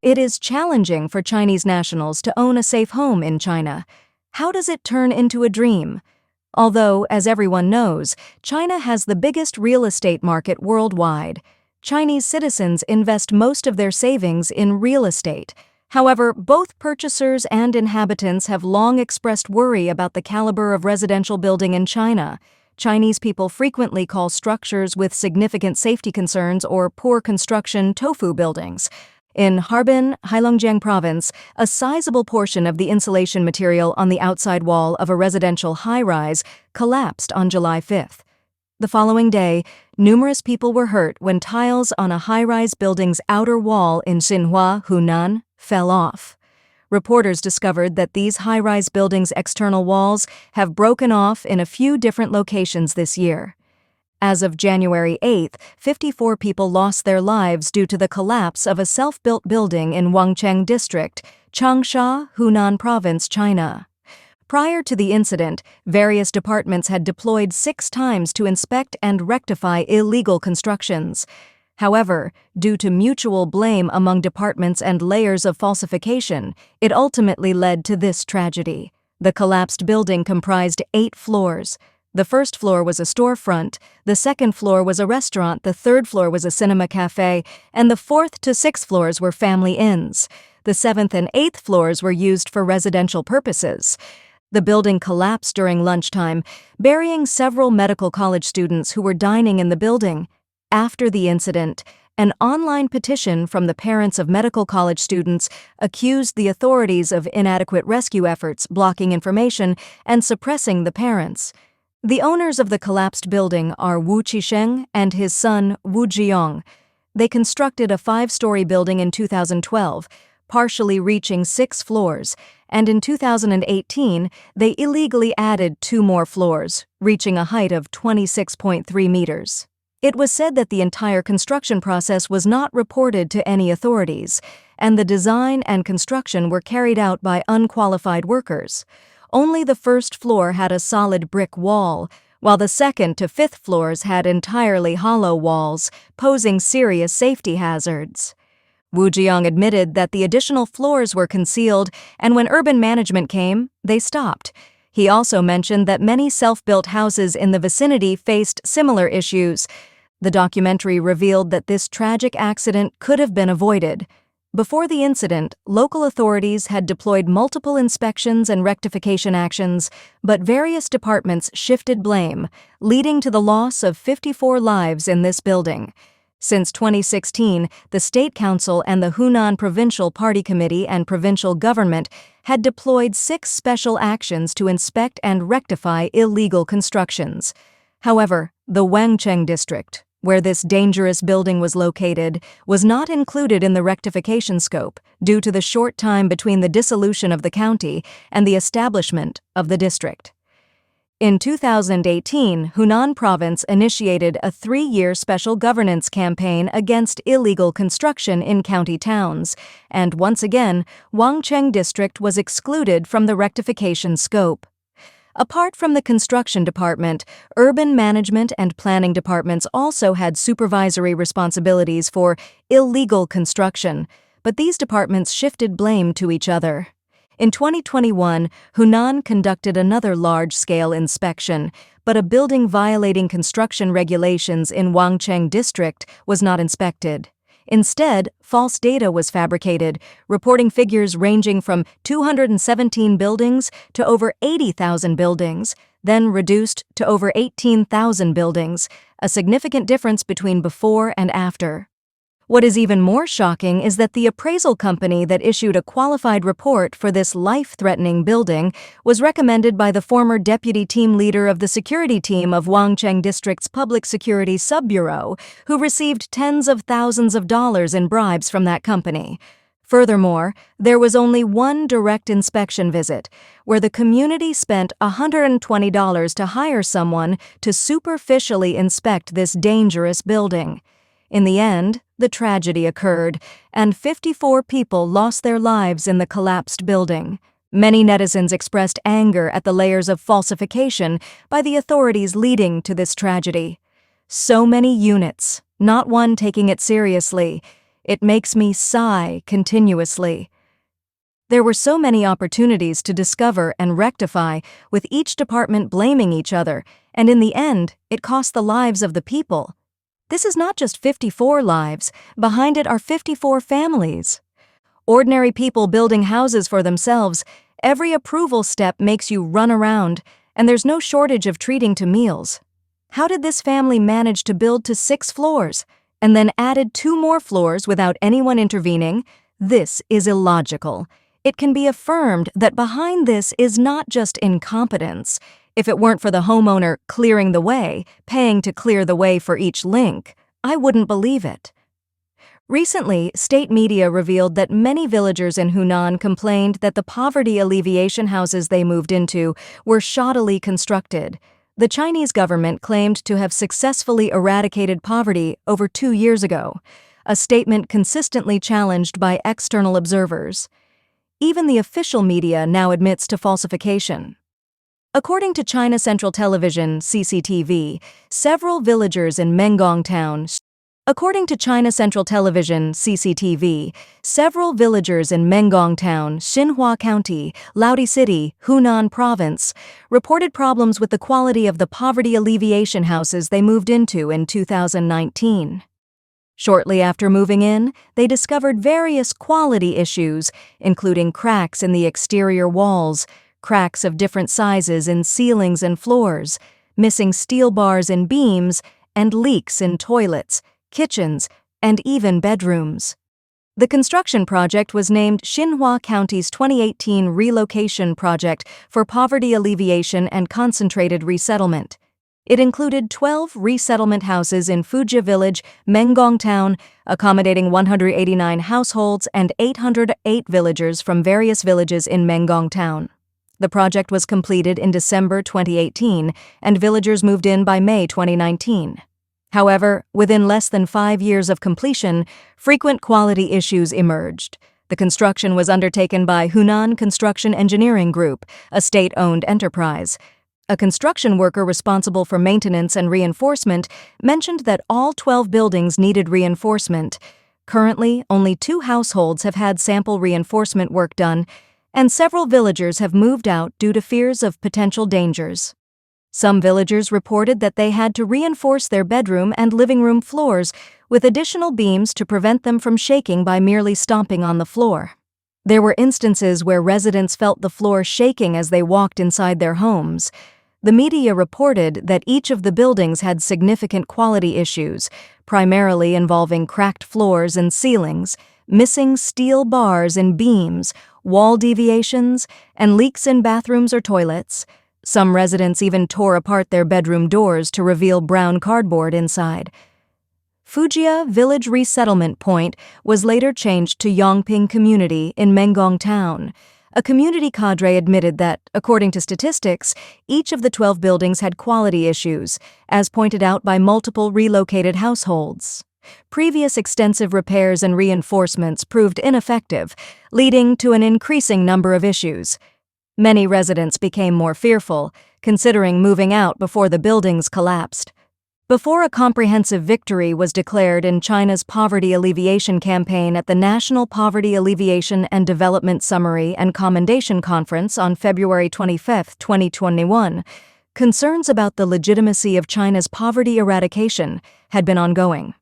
It is challenging for Chinese nationals to own a safe home in China. How does it turn into a dream? Although, as everyone knows, China has the biggest real estate market worldwide. Chinese citizens invest most of their savings in real estate. However, both purchasers and inhabitants have long expressed worry about the caliber of residential building in China. Chinese people frequently call structures with significant safety concerns or poor construction tofu buildings. In Harbin, Heilongjiang Province, a sizable portion of the insulation material on the outside wall of a residential high-rise collapsed on July 5th. The following day, numerous people were hurt when tiles on a high-rise building's outer wall in Xinhua, Hunan, fell off. Reporters discovered that these high-rise buildings' external walls have broken off in a few different locations this year. As of January 8th, 54 people lost their lives due to the collapse of a self-built building in Wangcheng District, Changsha, Hunan Province, China. Prior to the incident, various departments had deployed 6 times to inspect and rectify illegal constructions. However, due to mutual blame among departments and layers of falsification, it ultimately led to this tragedy. The collapsed building comprised 8 floors. The first floor was a storefront, the second floor was a restaurant, the third floor was a cinema cafe, and the 4th to 6th floors were family inns. The 7th and 8th floors were used for residential purposes. The building collapsed during lunchtime, burying several medical college students who were dining in the building. After the incident, an online petition from the parents of medical college students accused the authorities of inadequate rescue efforts, blocking information, and suppressing the parents. The owners of the collapsed building are Wu Qisheng and his son Wu Jiong. They constructed a 5-story building in 2012, partially reaching 6 floors, and in 2018 they illegally added 2 more floors, reaching a height of 26.3 meters. It was said that the entire construction process was not reported to any authorities, and the design and construction were carried out by unqualified workers. Only the first floor had a solid brick wall, while the 2nd to 5th floors had entirely hollow walls, posing serious safety hazards. Wu Jiang admitted that the additional floors were concealed, and when urban management came, they stopped. He also mentioned that many self-built houses in the vicinity faced similar issues. The documentary revealed that this tragic accident could have been avoided. Before the incident, local authorities had deployed multiple inspections and rectification actions, but various departments shifted blame, leading to the loss of 54 lives in this building. Since 2016, the State Council and the Hunan Provincial Party Committee and provincial government had deployed 6 special actions to inspect and rectify illegal constructions. However, the Wangcheng district, where this dangerous building was located, was not included in the rectification scope due to the short time between the dissolution of the county and the establishment of the district. In 2018, Hunan Province initiated a 3-year special governance campaign against illegal construction in county towns, and once again, Wangcheng District was excluded from the rectification scope. Apart from the construction department, urban management and planning departments also had supervisory responsibilities for illegal construction, but these departments shifted blame to each other. In 2021, Hunan conducted another large-scale inspection, but a building violating construction regulations in Wangcheng District was not inspected. Instead, false data was fabricated, reporting figures ranging from 217 buildings to over 80,000 buildings, then reduced to over 18,000 buildings, a significant difference between before and after. What is even more shocking is that the appraisal company that issued a qualified report for this life-threatening building was recommended by the former deputy team leader of the security team of Wangcheng District's Public Security Sub-Bureau, who received tens of thousands of dollars in bribes from that company. Furthermore, there was only one direct inspection visit, where the community spent $120 to hire someone to superficially inspect this dangerous building. In the end, the tragedy occurred, and 54 people lost their lives in the collapsed building. Many netizens expressed anger at the layers of falsification by the authorities leading to this tragedy. So many units, not one taking it seriously. It makes me sigh continuously. There were so many opportunities to discover and rectify, with each department blaming each other, and in the end, it cost the lives of the people. This is not just 54 lives, behind it are 54 families. Ordinary people building houses for themselves, every approval step makes you run around, and there's no shortage of treating to meals. How did this family manage to build to 6 floors, and then added 2 more floors without anyone intervening? This is illogical. It can be affirmed that behind this is not just incompetence. If it weren't for the homeowner clearing the way, paying to clear the way for each link, I wouldn't believe it. Recently, state media revealed that many villagers in Hunan complained that the poverty alleviation houses they moved into were shoddily constructed. The Chinese government claimed to have successfully eradicated poverty over 2 years ago, a statement consistently challenged by external observers. Even the official media now admits to falsification. According to China Central Television (CCTV), several villagers in Menggong Town According to China Central Television (CCTV), several villagers in Menggong Town, Xinhua County, Laodi City, Hunan Province, reported problems with the quality of the poverty alleviation houses they moved into in 2019. Shortly after moving in, they discovered various quality issues, including cracks in the exterior walls, cracks of different sizes in ceilings and floors, missing steel bars in beams, and leaks in toilets, kitchens, and even bedrooms. The construction project was named Xinhua County's 2018 Relocation Project for Poverty Alleviation and Concentrated Resettlement. It included 12 resettlement houses in Fujia Village, Menggong Town, accommodating 189 households and 808 villagers from various villages in Menggong Town. The project was completed in December 2018, and villagers moved in by May 2019. However, within less than 5 years of completion, frequent quality issues emerged. The construction was undertaken by Hunan Construction Engineering Group, a state-owned enterprise. A construction worker responsible for maintenance and reinforcement mentioned that all 12 buildings needed reinforcement. Currently, only 2 households have had sample reinforcement work done, and several villagers have moved out due to fears of potential dangers. Some villagers reported that they had to reinforce their bedroom and living room floors with additional beams to prevent them from shaking by merely stomping on the floor. There were instances where residents felt the floor shaking as they walked inside their homes. The media reported that each of the buildings had significant quality issues, primarily involving cracked floors and ceilings, missing steel bars and beams, wall deviations, and leaks in bathrooms or toilets. Some residents even tore apart their bedroom doors to reveal brown cardboard inside. Fujia Village Resettlement Point was later changed to Yongping Community in Menggong Town. A community cadre admitted that, according to statistics, each of the 12 buildings had quality issues, as pointed out by multiple relocated households. Previous extensive repairs and reinforcements proved ineffective, leading to an increasing number of issues. Many residents became more fearful, considering moving out before the buildings collapsed. Before a comprehensive victory was declared in China's poverty alleviation campaign at the National Poverty Alleviation and Development Summary and Commendation Conference on February 25, 2021, concerns about the legitimacy of China's poverty eradication had been ongoing.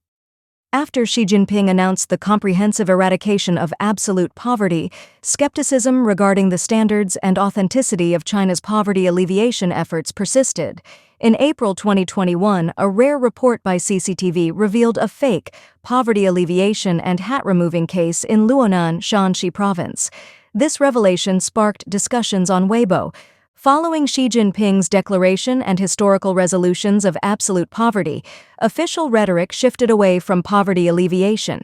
After Xi Jinping announced the comprehensive eradication of absolute poverty, skepticism regarding the standards and authenticity of China's poverty alleviation efforts persisted. In April 2021, a rare report by CCTV revealed a fake poverty alleviation and hat-removing case in Luonan, Shanxi Province. This revelation sparked discussions on Weibo. Following Xi Jinping's declaration and historical resolutions of absolute poverty, official rhetoric shifted away from poverty alleviation.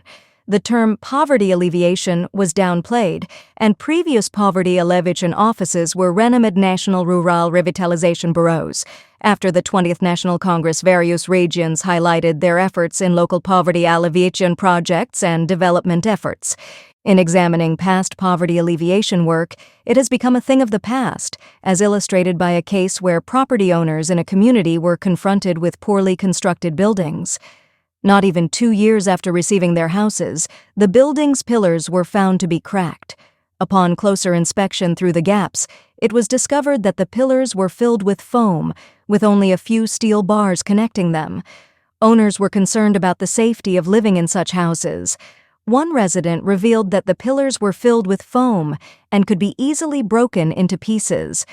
The term poverty alleviation was downplayed, and previous poverty alleviation offices were renowned National Rural Revitalization Bureaus. After the 20th National Congress, various regions highlighted their efforts in local poverty alleviation projects and development efforts. In examining past poverty alleviation work, it has become a thing of the past, as illustrated by a case where property owners in a community were confronted with poorly constructed buildings. Not even 2 years after receiving their houses, the building's pillars were found to be cracked. Upon closer inspection through the gaps, it was discovered that the pillars were filled with foam, with only a few steel bars connecting them. Owners were concerned about the safety of living in such houses. One resident revealed that the pillars were filled with foam and could be easily broken into pieces.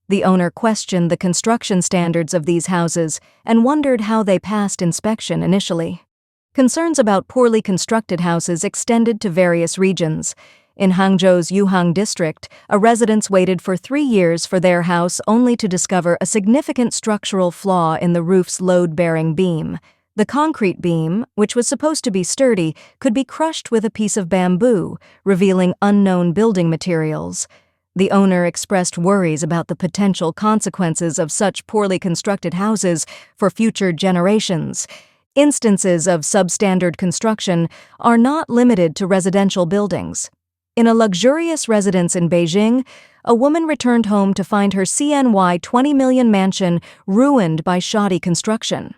The owner questioned the construction standards of these houses and wondered how they passed inspection initially. Concerns about poorly constructed houses extended to various regions. In Hangzhou's Yuhang district, a resident waited for 3 years for their house only to discover a significant structural flaw in the roof's load-bearing beam. The concrete beam, which was supposed to be sturdy, could be crushed with a piece of bamboo, revealing unknown building materials. The owner expressed worries about the potential consequences of such poorly constructed houses for future generations. Instances of substandard construction are not limited to residential buildings. In a luxurious residence in Beijing, a woman returned home to find her CNY 20 million mansion ruined by shoddy construction.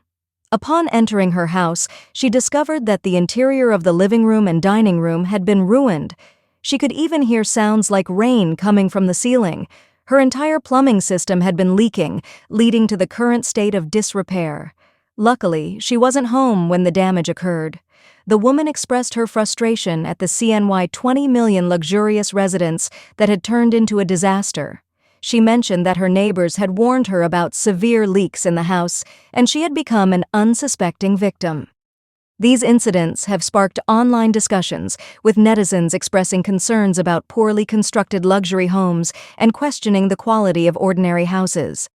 Upon entering her house, she discovered that the interior of the living room and dining room had been ruined. She could even hear sounds like rain coming from the ceiling. Her entire plumbing system had been leaking, leading to the current state of disrepair. Luckily, she wasn't home when the damage occurred. The woman expressed her frustration at the CNY 20 million luxurious residence that had turned into a disaster. She mentioned that her neighbors had warned her about severe leaks in the house, and she had become an unsuspecting victim. These incidents have sparked online discussions, with netizens expressing concerns about poorly constructed luxury homes and questioning the quality of ordinary houses.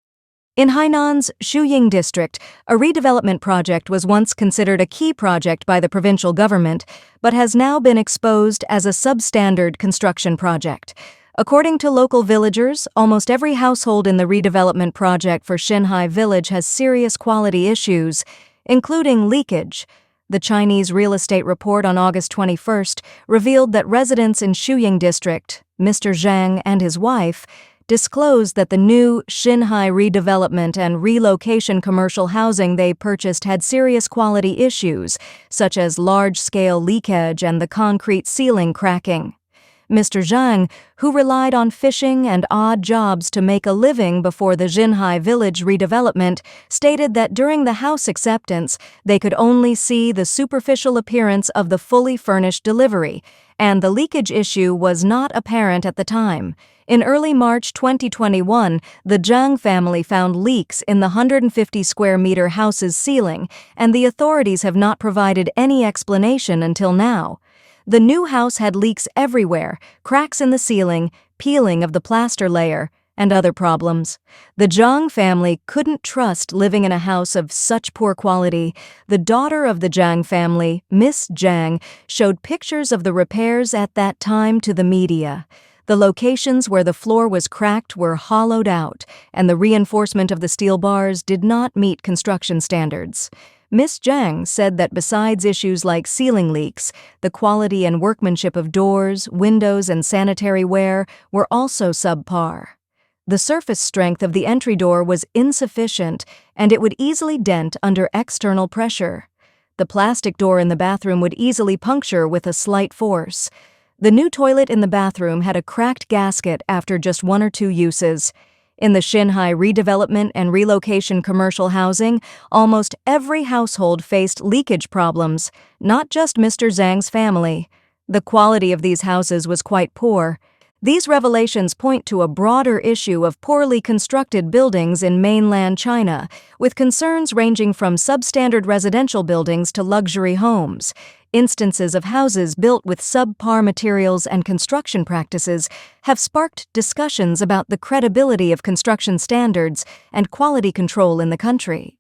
In Hainan's Xi'an district, a redevelopment project was once considered a key project by the provincial government, but has now been exposed as a substandard construction project. According to local villagers, almost every household in the redevelopment project for Xinhai village has serious quality issues, including leakage. The Chinese real estate report on August 21st revealed that residents in Xi'an district, Mr. Zhang and his wife, disclosed that the new Xinhai redevelopment and relocation commercial housing they purchased had serious quality issues, such as large-scale leakage and the concrete ceiling cracking. Mr. Zhang, who relied on fishing and odd jobs to make a living before the Xinhai village redevelopment, stated that during the house acceptance, they could only see the superficial appearance of the fully furnished delivery, and the leakage issue was not apparent at the time. In early March 2021, the Zhang family found leaks in the 150-square-meter house's ceiling, and the authorities have not provided any explanation until now. The new house had leaks everywhere, cracks in the ceiling, peeling of the plaster layer, and other problems. The Zhang family couldn't trust living in a house of such poor quality. The daughter of the Zhang family, Miss Zhang, showed pictures of the repairs at that time to the media. The locations where the floor was cracked were hollowed out, and the reinforcement of the steel bars did not meet construction standards. Miss Zhang said that besides issues like ceiling leaks, the quality and workmanship of doors, windows, and sanitary ware were also subpar. The surface strength of the entry door was insufficient, and it would easily dent under external pressure. The plastic door in the bathroom would easily puncture with a slight force. The new toilet in the bathroom had a cracked gasket after just 1 or 2 uses. In the Xinhai redevelopment and relocation commercial housing, almost every household faced leakage problems, not just Mr. Zhang's family. The quality of these houses was quite poor. These revelations point to a broader issue of poorly constructed buildings in mainland China, with concerns ranging from substandard residential buildings to luxury homes. Instances of houses built with subpar materials and construction practices have sparked discussions about the credibility of construction standards and quality control in the country.